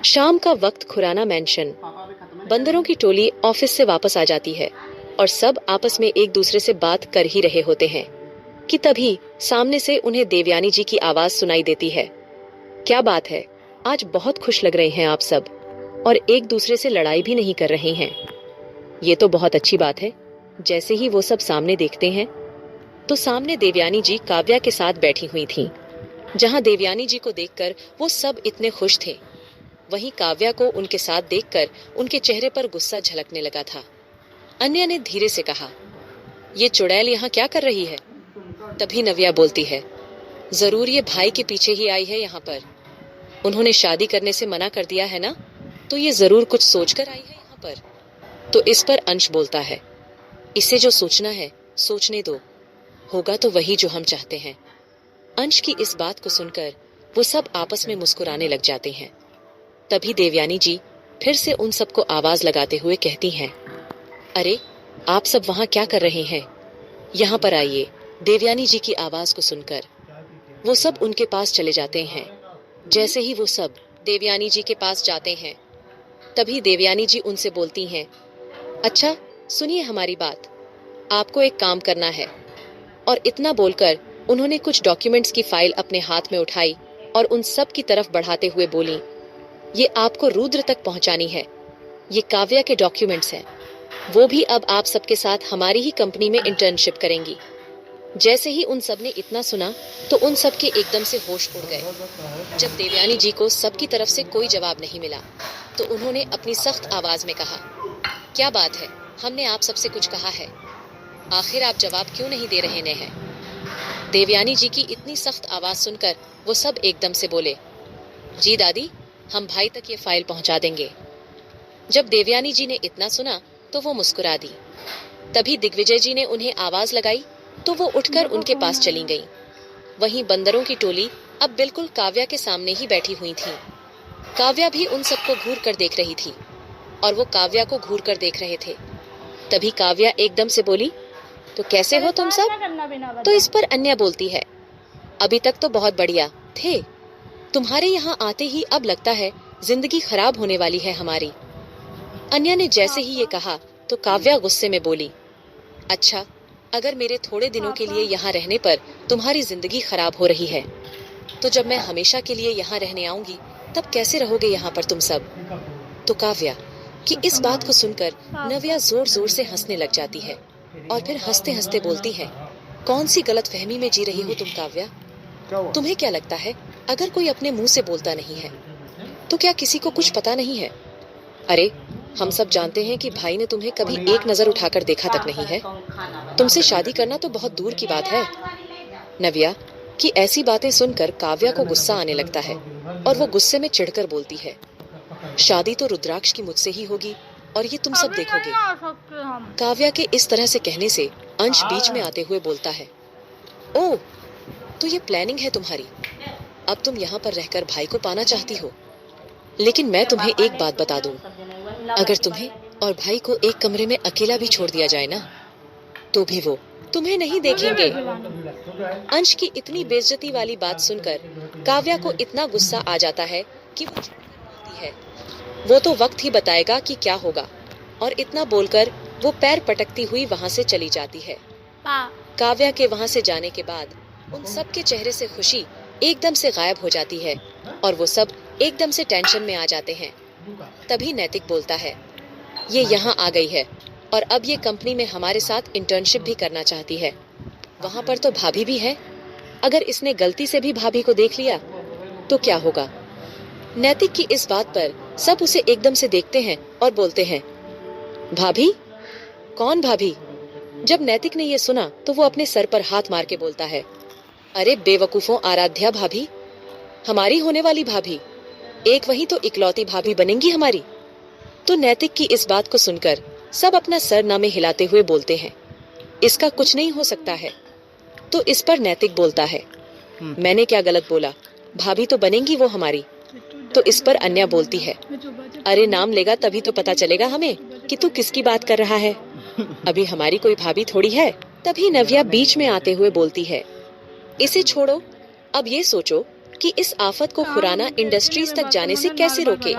शाम का वक्त खुराना मैंशन। बंदरों की टोली ऑफिस से वापस आ जाती है और सब आपस में एक दूसरे से बात कर ही रहे होते हैं कि तभी सामने से उन्हें देवयानी जी की आवाज सुनाई देती है। क्या बात है, आज बहुत खुश लग रहे हैं आप सब और एक दूसरे से लड़ाई भी नहीं कर रहे हैं। ये तो बहुत अच्छी बात है। जैसे ही वो सब सामने देखते हैं तो सामने देवयानी जी काव्या के साथ बैठी हुई थीं। जहां देवयानी जी को देखकर वो सब इतने खुश थे, वहीं काव्या को उनके साथ देखकर उनके चेहरे पर गुस्सा झलकने लगा था। अन्या ने धीरे से कहा, ये चुड़ैल यहाँ क्या कर रही है? तभी नव्या बोलती है, जरूर ये भाई के पीछे ही आई है यहाँ पर। उन्होंने शादी करने से मना कर दिया है ना, तो ये जरूर कुछ सोचकर आई है यहाँ पर। तो इस पर अंश बोलता है, इसे जो सोचना है सोचने दो, होगा तो वही जो हम चाहते हैं। अंश की इस बात को सुनकर वो सब आपस में मुस्कुराने लग जाते हैं। तभी देवयानी जी फिर से उन सबको आवाज लगाते हुए कहती हैं, अरे आप सब वहां क्या कर रहे हैं? यहाँ पर आइए। देवयानी जी की आवाज को सुनकर वो सब उनके पास चले जाते हैं। जैसे ही वो सब देवयानी जी के पास जाते हैं, तभी देवयानी जी उनसे बोलती हैं, अच्छा सुनिए हमारी बात, आपको एक काम करना है। और इतना बोलकर उन्होंने कुछ डॉक्यूमेंट्स की फाइल अपने हाथ में उठाई और उन सब की तरफ बढ़ाते हुए बोली, ये आपको रुद्र तक पहुंचानी है। ये काव्या के डॉक्यूमेंट्स हैं। वो भी अब आप सबके साथ हमारी ही कंपनी में इंटर्नशिप करेंगी। जैसे ही उन सब ने इतना सुना तो उन सब के एकदम से होश उड़ गए। जब देवयानी जी को सबकी तरफ से कोई जवाब नहीं मिला तो उन्होंने अपनी सख्त आवाज में कहा, क्या बात है, हमने आप सबसे कुछ कहा है, आखिर आप जवाब क्यों नहीं दे रहे हैं? देवयानी जी की इतनी सख्त आवाज सुनकर वो सब एकदम से बोले, जी दादी, हम भाई तक ये फाइल पहुंचा देंगे। जब देवयानी जी ने इतना सुना तो वो मुस्कुरा दी। तभी दिग्विजय जी ने उन्हें आवाज लगाई तो वो उठकर उनके पास चली गईं। वहीं बंदरों की टोली अब बिल्कुल काव्या के सामने ही बैठी हुई थी। काव्या भी उन सबको घूर कर देख रही थी और वो काव्या को घूर कर देख रहे थे। तभी काव्या एकदम से बोली, तो कैसे हो तुम सब? तो इस पर अन्या बोलती है, अभी तक तो बहुत बढ़िया थे, तुम्हारे यहाँ आते ही अब लगता है जिंदगी खराब होने वाली है हमारी। अन्या ने जैसे ही ये कहा तो काव्या गुस्से में बोली, अच्छा, अगर मेरे थोड़े दिनों के लिए यहाँ रहने पर तुम्हारी जिंदगी खराब हो रही है, तो जब मैं हमेशा के लिए यहाँ रहने आऊंगी तब कैसे रहोगे यहाँ पर तुम सब? तो काव्या की इस बात को सुनकर नव्या जोर जोर से हंसने लग जाती है और फिर हंसते हंसते बोलती है, कौन सी गलत फहमी में जी रही हो तुम काव्या? तुम्हें क्या लगता है अगर कोई अपने मुंह से बोलता नहीं है तो क्या किसी को कुछ पता नहीं है? अरे हम सब जानते हैं कि भाई ने तुम्हें कभी एक नजर उठाकर देखा तक नहीं है। तुमसे शादी करना तो बहुत दूर की बात है। नव्या की ऐसी बातें सुनकर काव्या को गुस्सा आने लगता है और वो गुस्से में चिढ़कर बोलती है, शादी तो रुद्राक्ष की मुझसे ही होगी और ये तुम सब देखोगे। काव्या के इस तरह से कहने से अंश बीच में आते हुए बोलता है, ओह, तो ये प्लानिंग है तुम्हारी? अब तुम यहाँ पर रहकर भाई को पाना चाहती हो? लेकिन मैं तुम्हें एक बात बता दूं, अगर तुम्हें और भाई को एक कमरे में अकेला भी छोड़ दिया जाए ना, तो भी वो तुम्हें नहीं देखेंगे। अंश की इतनी बेइज्जती वाली बात सुनकर काव्या को इतना गुस्सा आ जाता है कि वो बोलती है, वो तो वक्त ही बताएगा कि क्या होगा। और इतना बोलकर वो पैर पटकती हुई वहां से चली जाती है। काव्या के वहां से जाने के बाद उन सब के चेहरे से खुशी एकदम से गायब हो जाती है और वो सब एकदम से टेंशन में आ जाते हैं। तभी नैतिक बोलता है, ये यहाँ आ गई है और अब ये कंपनी में हमारे साथ इंटर्नशिप भी करना चाहती है। वहां पर तो भाभी भी है, अगर इसने गलती से भी भाभी को देख लिया तो क्या होगा? नैतिक की इस बात पर सब उसे एकदम से देखते हैं और बोलते हैं, भाभी? कौन भाभी? जब नैतिक ने यह सुना तो वो अपने सर पर हाथ मार के बोलता है, अरे बेवकूफों, आराध्या भाभी, हमारी होने वाली भाभी, एक वही तो इकलौती भाभी बनेंगी हमारी। तो नैतिक की इस बात को सुनकर सब अपना सर नामे हिलाते हुए बोलते हैं, इसका कुछ नहीं हो सकता है। तो इस पर नैतिक बोलता है, मैंने क्या गलत बोला? भाभी तो बनेंगी वो हमारी। तो इस पर अन्या बोलती है, अरे नाम लेगा तभी तो पता चलेगा हमें कि तू किसकी बात कर रहा है, अभी हमारी कोई भाभी थोड़ी है। तभी नव्या बीच में आते हुए बोलती है, इसे छोड़ो, अब ये सोचो कि इस आफत को खुराना इंडस्ट्रीज तक जाने से कैसे रोके,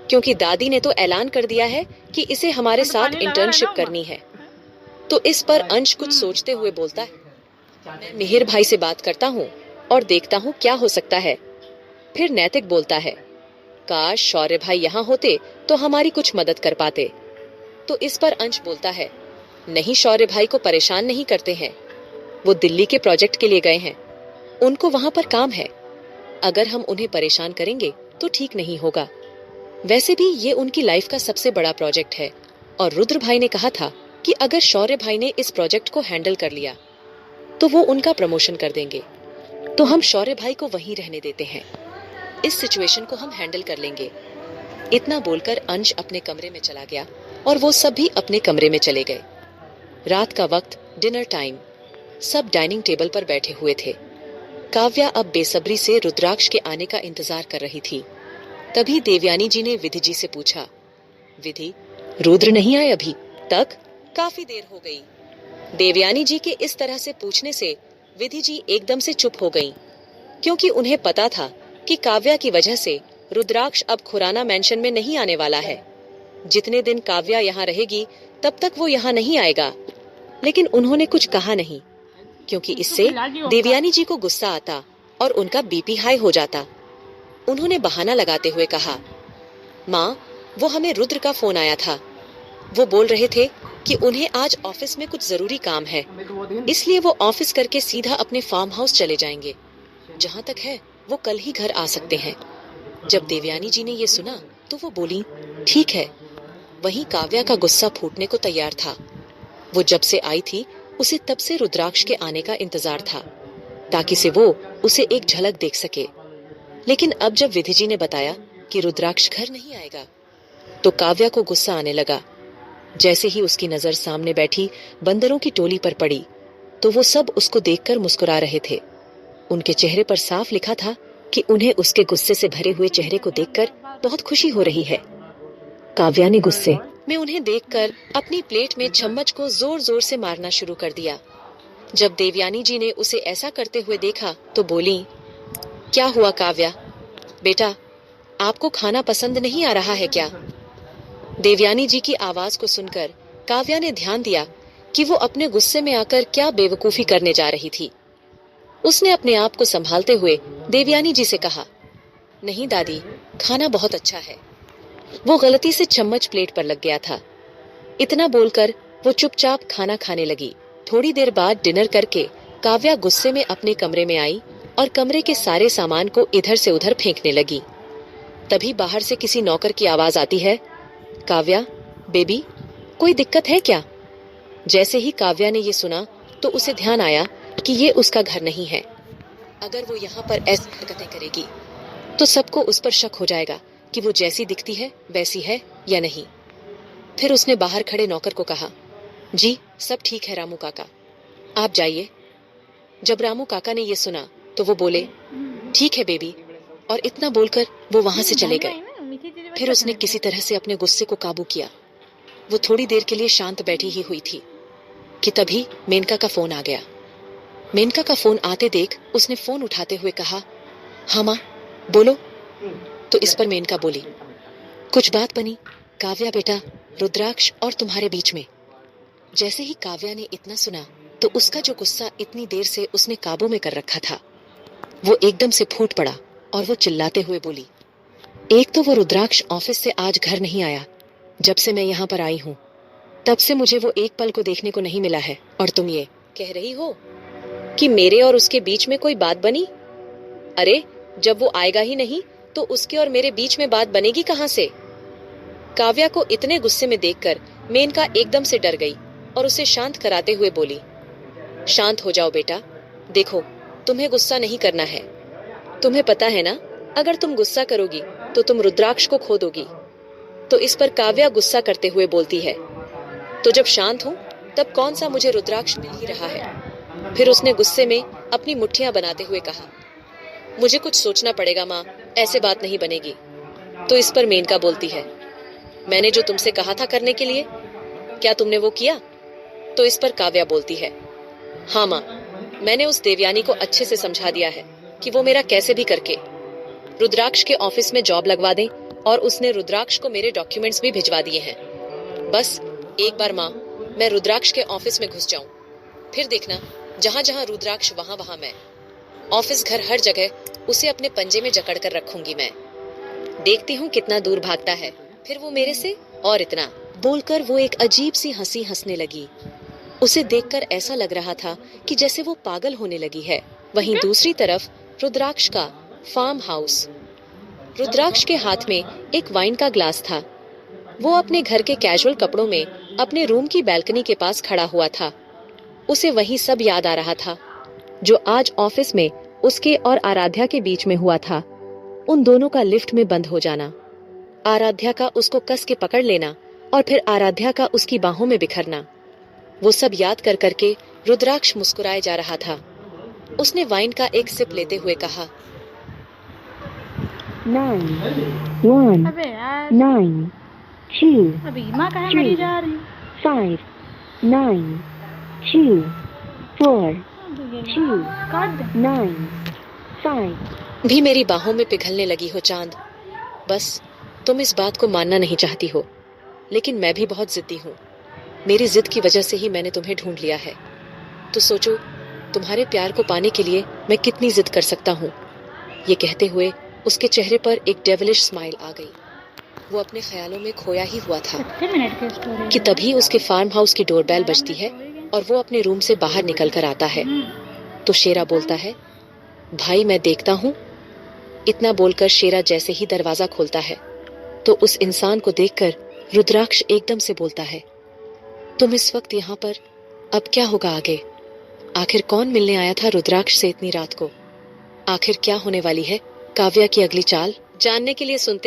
क्योंकि दादी ने तो ऐलान कर दिया है कि इसे हमारे साथ इंटर्नशिप करनी है। तो इस पर अंश कुछ सोचते हुए बोलता है, मैं मिहिर भाई से बात करता हूँ और देखता हूँ क्या हो सकता है। फिर नैतिक बोलता है, काश शौर्य भाई यहाँ होते तो हमारी कुछ मदद कर पाते। तो इस पर अंश बोलता है, नहीं, शौर्य भाई को परेशान नहीं करते हैं, वो दिल्ली के प्रोजेक्ट के लिए गए हैं, उनको वहां पर काम है। अगर हम उन्हें परेशान करेंगे तो ठीक नहीं होगा। वैसे भी ये उनकी लाइफ का सबसे बड़ा प्रोजेक्ट है और रुद्र भाई ने कहा था कि अगर शौर्य भाई ने इस प्रोजेक्ट को हैंडल कर लिया तो वो उनका प्रमोशन कर देंगे। तो हम शौर्य भाई को वहीं रहने देते हैं, इस सिचुएशन को हम हैंडल कर लेंगे। इतना बोलकर अंश अपने कमरे में चला गया और वो सब भी अपने कमरे में चले गए। रात का वक्त, डिनर टाइम, सब डाइनिंग टेबल पर बैठे हुए थे। काव्या अब बेसब्री से रुद्राक्ष के आने का इंतजार कर रही थी। तभी देवयानी जी ने विधि जी से पूछा, विधि, रुद्र नहीं आए अभी तक? काफी देर हो गई। देवयानी जी के इस तरह से पूछने से विधि जी एकदम से चुप हो गईं, क्योंकि उन्हें पता था कि काव्या की वजह से रुद्राक्ष अब खुराना मेंशन में नहीं आने वाला है। जितने दिन काव्या यहाँ रहेगी तब तक वो यहाँ नहीं आएगा। लेकिन उन्होंने कुछ कहा नहीं, क्योंकि इससे देवयानी जी को गुस्सा आता और उनका बीपी हाई हो जाता। उन्होंने बहाना लगाते हुए कहा, माँ, वो हमें रुद्र का फोन आया था। वो बोल रहे थे कि उन्हें आज ऑफिस में कुछ जरूरी काम है, इसलिए वो ऑफिस करके सीधा अपने फार्म हाउस चले जाएंगे। जहाँ तक है वो कल ही घर आ सकते हैं। जब देवयानी जी ने ये सुना तो वो बोली, ठीक है। वहीं काव्या का गुस्सा फूटने को तैयार था। वो जब से आई थी उसे तब से रुद्राक्ष के आने का इंतजार था, ताकि से वो उसे एक झलक देख सके। लेकिन अब जब विधि जी ने बताया कि रुद्राक्ष घर नहीं आएगा तो काव्या को गुस्सा आने लगा। जैसे ही उसकी नजर सामने बैठी बंदरों की टोली पर पड़ी तो वो सब उसको देखकर मुस्कुरा रहे थे। उनके चेहरे पर साफ लिखा था कि उन्हें उसके गुस्से से भरे हुए चेहरे को देखकर बहुत खुशी हो रही है। काव्या ने गुस्से में उन्हें देखकर अपनी प्लेट में चम्मच को जोर जोर से मारना शुरू कर दिया। जब देवयानी जी ने उसे ऐसा करते हुए देखा तो बोली, क्या हुआ काव्या? बेटा, आपको खाना पसंद नहीं आ रहा है क्या? देवयानी जी की आवाज को सुनकर काव्या ने ध्यान दिया कि वो अपने गुस्से में आकर क्या बेवकूफी करने जा रही थी। उसने अपने आप को संभालते हुए देवयानी जी से कहा, नहीं दादी, खाना बहुत अच्छा है। वो गलती से चम्मच प्लेट पर लग गया था। इतना बोलकर वो चुपचाप खाना खाने लगी। थोड़ी देर बाद डिनर करके काव्या गुस्से में अपने कमरे में आई और कमरे के सारे सामान को इधर से उधर फेंकने लगी। तभी बाहर से किसी नौकर की आवाज आती है, काव्या, बेबी, कोई दिक्कत है क्या? जैसे ही काव्या ने ये सुना तो उसे ध्यान आया कि ये उसका घर नहीं है। अगर वो यहाँ पर ऐसी हरकतें करेगी तो सबको उस पर शक हो जाएगा कि वो जैसी दिखती है वैसी है या नहीं। फिर उसने बाहर खड़े नौकर को कहा, जी सब ठीक है रामू काका, आप जाइए। जब रामू काका ने ये सुना तो वो बोले, ठीक है बेबी, और इतना बोलकर वो वहां से चले गए। फिर उसने किसी तरह से अपने गुस्से को काबू किया। वो थोड़ी देर के लिए शांत बैठी ही हुई थी कि तभी मेनका का फोन आ गया। मेनका का फोन आते देख उसने फोन उठाते हुए कहा, हाँ माँ बोलो। तो इस पर मेनका बोली, कुछ बात बनी काव्या बेटा, रुद्राक्ष और तुम्हारे बीच में। जैसे ही काव्या ने इतना सुना तो उसका जो गुस्सा इतनी देर से उसने काबू में कर रखा था वो एकदम से फूट पड़ा और वो चिल्लाते हुए बोली, एक तो वो रुद्राक्ष ऑफिस से आज घर नहीं आया। जब से मैं यहाँ पर आई हूँ तब से मुझे वो एक पल को देखने को नहीं मिला है, और तुम ये कह रही हो कि मेरे और उसके बीच में कोई बात बनी? अरे जब वो आएगा ही नहीं तो उसके और मेरे बीच में बात बनेगी कहाँ से? काव्या को इतने गुस्से में देखकर मेनका एकदम से डर गई और उसे शांत कराते हुए बोली, शांत हो जाओ बेटा, देखो तुम्हें गुस्सा नहीं करना है। तुम्हें पता है ना, अगर तुम गुस्सा करोगी तो तुम रुद्राक्ष को खो दोगी। तो इस पर काव्या गुस्सा करते हुए बोलती है, तो जब शांत हूँ तब कौन सा मुझे रुद्राक्ष मिल ही रहा है। फिर उसने गुस्से में अपनी मुट्ठियां बनाते हुए कहा, मुझे कुछ सोचना पड़ेगा माँ, ऐसे बात नहीं बनेगी। तो इस पर मेनका बोलती है, मैंने जो तुमसे कहा था करने के लिए, क्या तुमने वो किया? तो इस पर काव्या बोलती है, हाँ माँ, मैंने उस देवयानी को अच्छे से समझा दिया है कि वो मेरा कैसे भी करके रुद्राक्ष के ऑफिस में जॉब लगवा दें, और उसने रुद्राक्ष को मेरे डॉक्यूमेंट्स भी भिजवा दिए हैं। बस एक बार माँ, मैं रुद्राक्ष के ऑफिस में घुस जाऊं, फिर देखना जहां जहां रुद्राक्ष वहां वहां मैं। ऑफिस घर हर जगह उसे अपने पंजे में जकड़ कर रखूंगी मैं। देखती हूँ कितना दूर भागता है फिर वो मेरे से, और इतना बोलकर वो एक अजीब सी हंसी हंसने लगी। उसे देखकर ऐसा लग रहा था कि जैसे वो पागल होने लगी है। वहीं दूसरी तरफ रुद्राक्ष का फार्म हाउस। रुद्राक्ष के हाथ में एक वाइन का ग्लास था। वो अपने घर के कैजुअल कपड़ों में अपने रूम की बैल्कनी के पास खड़ा हुआ था। उसे वही सब याद आ रहा था जो आज ऑफिस में उसके और आराध्या के बीच में हुआ था। उन दोनों का लिफ्ट में बंद हो जाना, आराध्या का उसको कस के पकड़ लेना और फिर आराध्या का उसकी बाहों में बिखरना। वो सब याद कर करके रुद्राक्ष मुस्कुराए जा रहा था। उसने वाइन का एक सिप लेते हुए कहा, 9 1 अबे यार 9 2 अभी माँ कहाँ मरी जा रही 5 9 2 4 2 काट दे 9 5 भी मेरी बाहों में पिघलने लगी हो चांद। बस तुम इस बात को मानना नहीं चाहती हो, लेकिन मैं भी बहुत जिद्दी हूँ। मेरी जिद की वजह से ही मैंने तुम्हें ढूंढ लिया है। तो सोचो तुम्हारे प्यार को पाने के लिए मैं कितनी जिद कर सकता हूँ। ये कहते हुए उसके चेहरे पर एक डेविलिश स्माइल आ गई। वो अपने ख्यालों में खोया ही हुआ था 30 मिनट की स्टोरी कि तभी उसके फार्म हाउस की डोरबेल बजती है और वो अपने रूम से बाहर निकल कर आता है। तो शेरा बोलता है, भाई मैं देखता हूँ। इतना बोलकर शेरा जैसे ही दरवाजा खोलता है तो उस इंसान को देखकर रुद्राक्ष एकदम से बोलता है, तुम इस वक्त यहाँ पर, अब क्या होगा आगे? आखिर कौन मिलने आया था रुद्राक्ष से इतनी रात को? आखिर क्या होने वाली है काव्या की अगली चाल? जानने के लिए सुनते